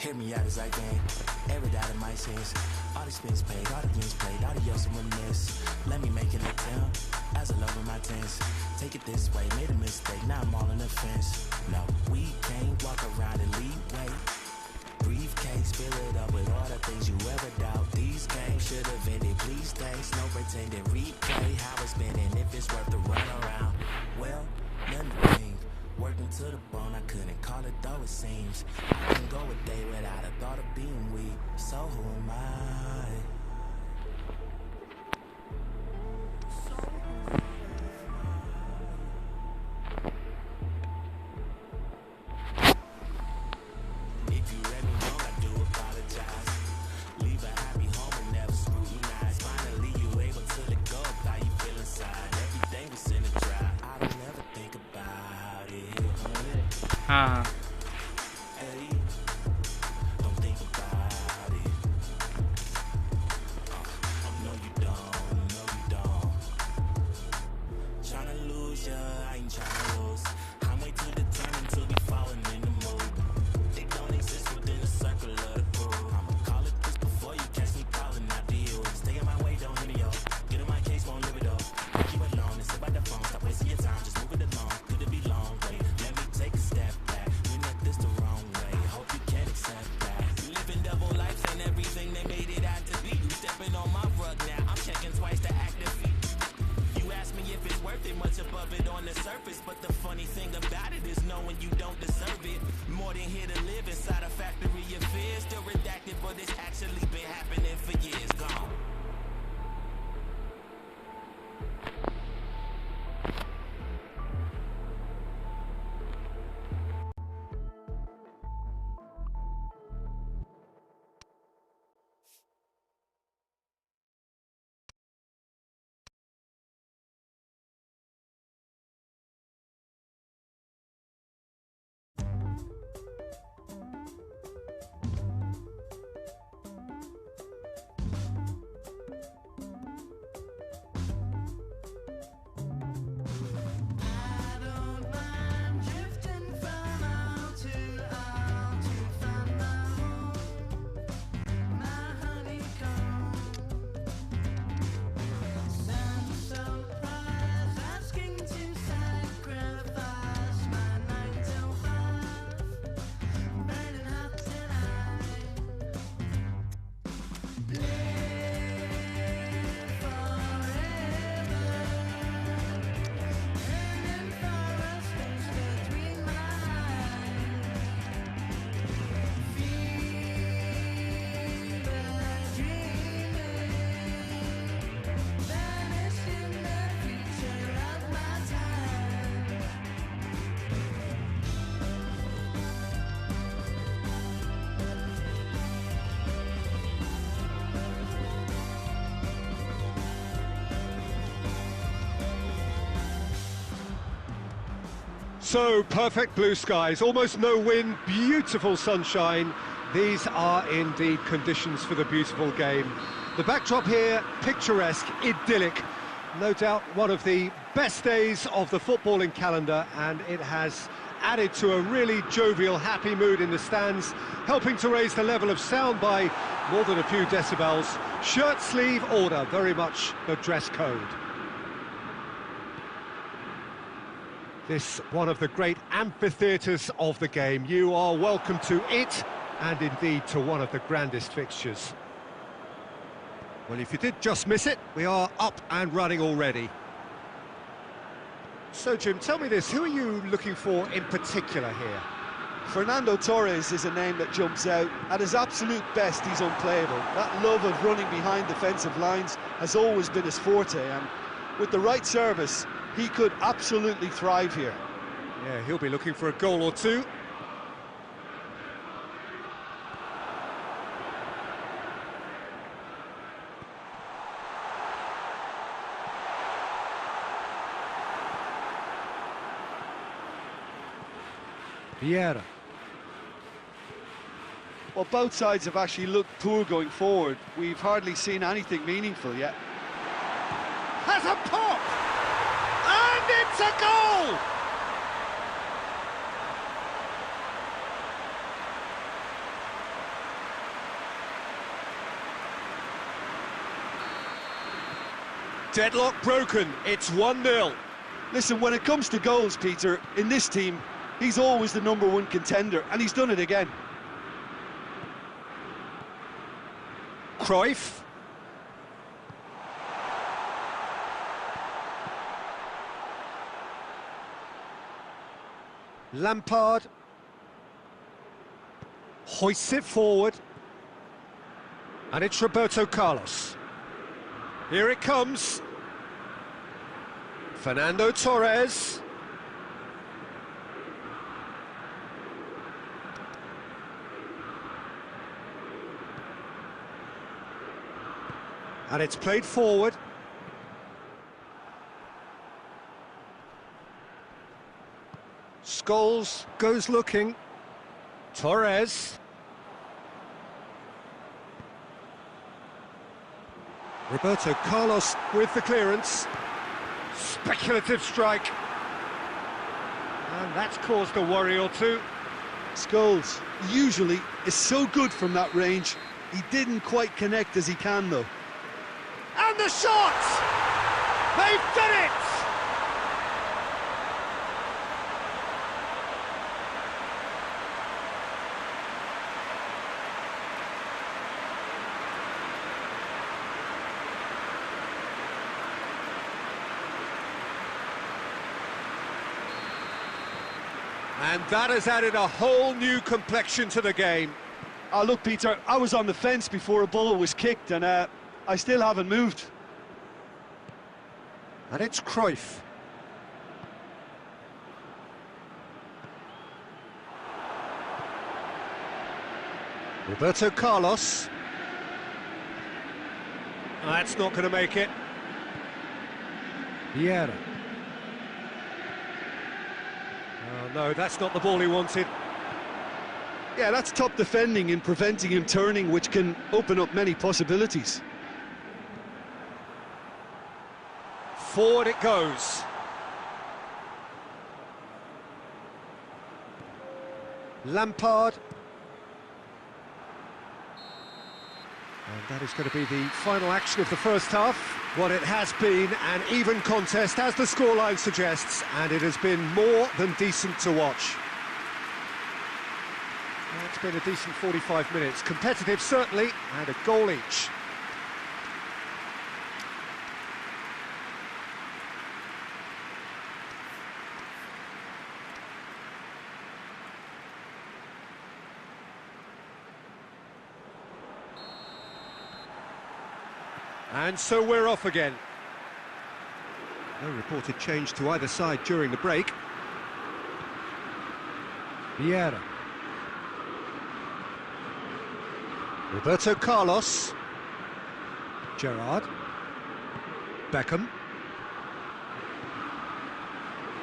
Hit me out as I can, every dot of my sense. All the spins paid, all the games played, all the yells and reminisce. Let me make it look down, as I love in my tents. Take it this way, made a mistake, now I'm all on the fence. No, we can't walk around and lead way. Briefcase, fill it up with all the things you ever doubt. These games should have ended, please thanks. No pretending, replay how it's been and if it's worth the run around. Well, nothing to think. Working to the bone, I couldn't call it though it seems. I can go a day without a thought of being weak. So who am I? If you read me wrong, I do apologize. Leave a happy home and never scrutinize. Finally, you able to let go of how you feel inside. Everything was in the dry. I don't ever think about it. Hey, don't think about it. No, you don't. Tryna lose ya, I ain't tryna lose. I'm way too determined to be falling in the mood. They don't exist within the circle of the crew. I'ma call it this before you catch me calling out to you. Stay in my way, don't hit me up. Get in my case, won't live it up. Keep you alone and sit by the phone. Stop wasting your time, just move it along. Could it be long? Wait, let me take a step back. We met this the wrong way. Hope you can accept that. Living double lives ain't everything they made it out to be. You stepping on my rug now. I'm checking twice to activate. You ask me if it's worth it, much above it on the surface. But the funny thing about it is knowing you don't deserve it. More than here to live inside a factory of fear. Still redacted, but it's actually been happening for years. Gone. So, perfect blue skies, almost no wind, beautiful sunshine. These are indeed conditions for the beautiful game. The backdrop here, picturesque, idyllic. No doubt one of the best days of the footballing calendar, and it has added to a really jovial, happy mood in the stands, helping to raise the level of sound by more than a few decibels. Shirt sleeve order, very much the dress code. This one of the great amphitheatres of the game. You are welcome to it, and indeed to one of the grandest fixtures. Well, if you did just miss it, we are up and running already. So, Jim, tell me this, who are you looking for in particular here? Fernando Torres is a name that jumps out. At his absolute best, he's unplayable. That love of running behind defensive lines has always been his forte, and with the right service, he could absolutely thrive here. Yeah, he'll be looking for a goal or two. Vieira. Well, both sides have actually looked poor going forward. We've hardly seen anything meaningful yet. Has a pop! And it's a goal! Deadlock broken, it's 1-0. Listen, when it comes to goals, Peter, in this team, he's always the #1 contender, and he's done it again. Cruyff. Lampard. Hoists it forward. And it's Roberto Carlos. Here it comes. Fernando Torres. And it's played forward. Scholes goes looking. Torres. Roberto Carlos with the clearance. Speculative strike. And that's caused a worry or two. Scholes usually is so good from that range. He didn't quite connect as he can, though. And the shot! They've done it! And that has added a whole new complexion to the game. Oh, look, Peter, I was on the fence before a ball was kicked, and I still haven't moved. And it's Cruyff. Roberto Carlos. That's not going to make it. Vieira. Oh, no, that's not the ball he wanted. Yeah, that's top defending in preventing him turning, which can open up many possibilities. Forward it goes. Lampard. And that is going to be the final action of the first half. What it has been an even contest, as the scoreline suggests, and it has been more than decent to watch. It's been a decent 45 minutes. Competitive, certainly, and a goal each. And so we're off again. No reported change to either side during the break. Vieira. Roberto Carlos. Gerrard. Beckham.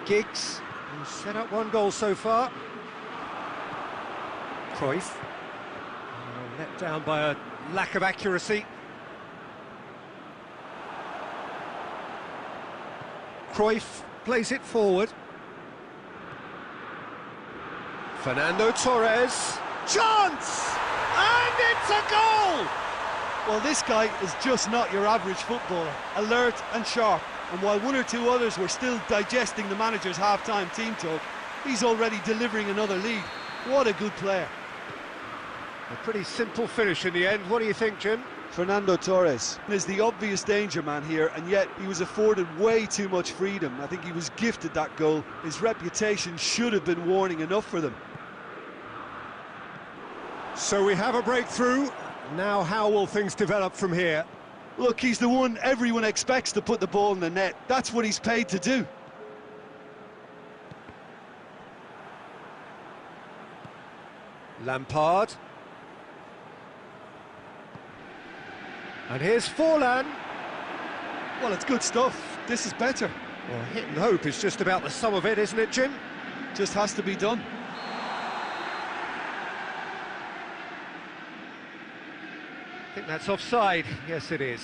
Giggs, who's set up one goal so far. Cruyff. Let down by a lack of accuracy. Cruyff plays it forward. Fernando Torres. Chance! And it's a goal! Well, this guy is just not your average footballer. Alert and sharp. And while one or two others were still digesting the manager's half-time team talk, he's already delivering another lead. What a good player. A pretty simple finish in the end. What do you think, Jim? Fernando Torres is the obvious danger man here, and yet he was afforded way too much freedom. I think he was gifted that goal. His reputation should have been warning enough for them. So we have a breakthrough. Now how will things develop from here? Look, he's the one everyone expects to put the ball in the net. That's what he's paid to do. Lampard. And here's Forlan. Well, it's good stuff. This is better. Well, hit and hope is just about the sum of it, isn't it, Jim? Just has to be done. I think that's offside. Yes, it is.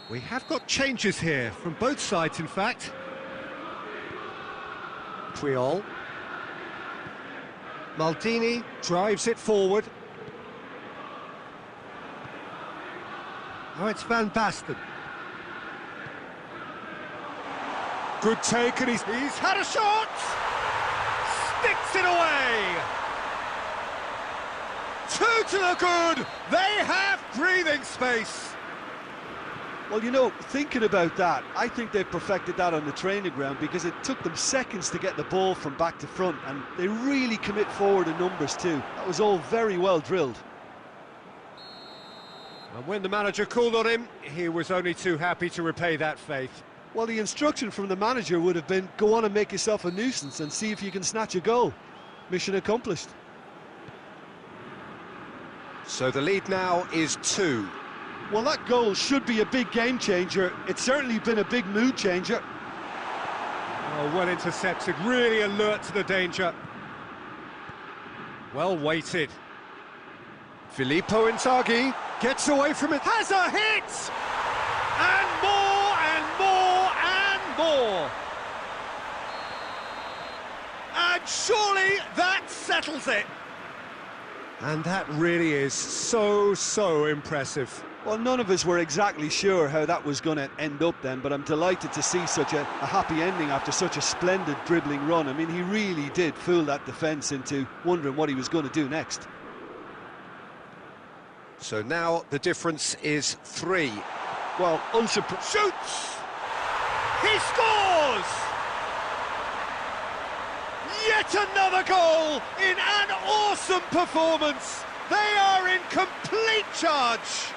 We have got changes here, from both sides in fact. Triol. Maldini drives it forward. Oh, it's Van Basten. Good take, and he's had a shot! Sticks it away! 2 to the good! They have breathing space! Well, you know, thinking about that, I think they've perfected that on the training ground because it took them seconds to get the ball from back to front, and they really commit forward in numbers too. That was all very well drilled. And when the manager called on him, he was only too happy to repay that faith. Well, the instruction from the manager would have been, go on and make yourself a nuisance and see if you can snatch a goal. Mission accomplished. So the lead now is 2. Well, that goal should be a big game changer. It's certainly been a big mood changer. Oh, well intercepted, really alert to the danger. Well weighted. Filippo Inzaghi gets away from it, has a hit! And more, and more, and more! And surely that settles it! And that really is so impressive. Well, none of us were exactly sure how that was going to end up then, but I'm delighted to see such a happy ending after such a splendid dribbling run. I mean, he really did fool that defence into wondering what he was going to do next. So now the difference is 3. Well, unsurprised. Shoots! He scores! Yet another goal in an awesome performance! They are in complete charge!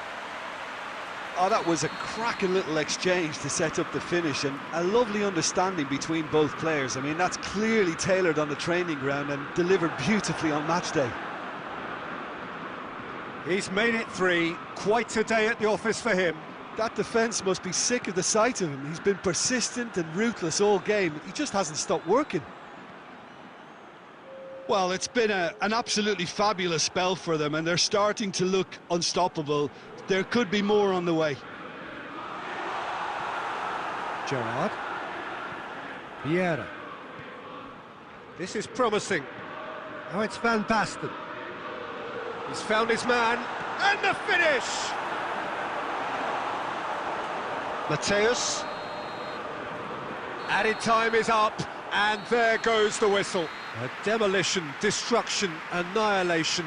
Oh, that was a cracking little exchange to set up the finish, and a lovely understanding between both players. I mean, that's clearly tailored on the training ground and delivered beautifully on match day. He's made it 3, quite a day at the office for him. That defence must be sick of the sight of him. He's been persistent and ruthless all game. He just hasn't stopped working. Well, it's been an absolutely fabulous spell for them, and they're starting to look unstoppable. There could be more on the way. Gerrard. Vieira. This is promising. Oh, it's Van Basten. He's found his man, and the finish! Mateus. Added time is up, and there goes the whistle. A demolition, destruction, annihilation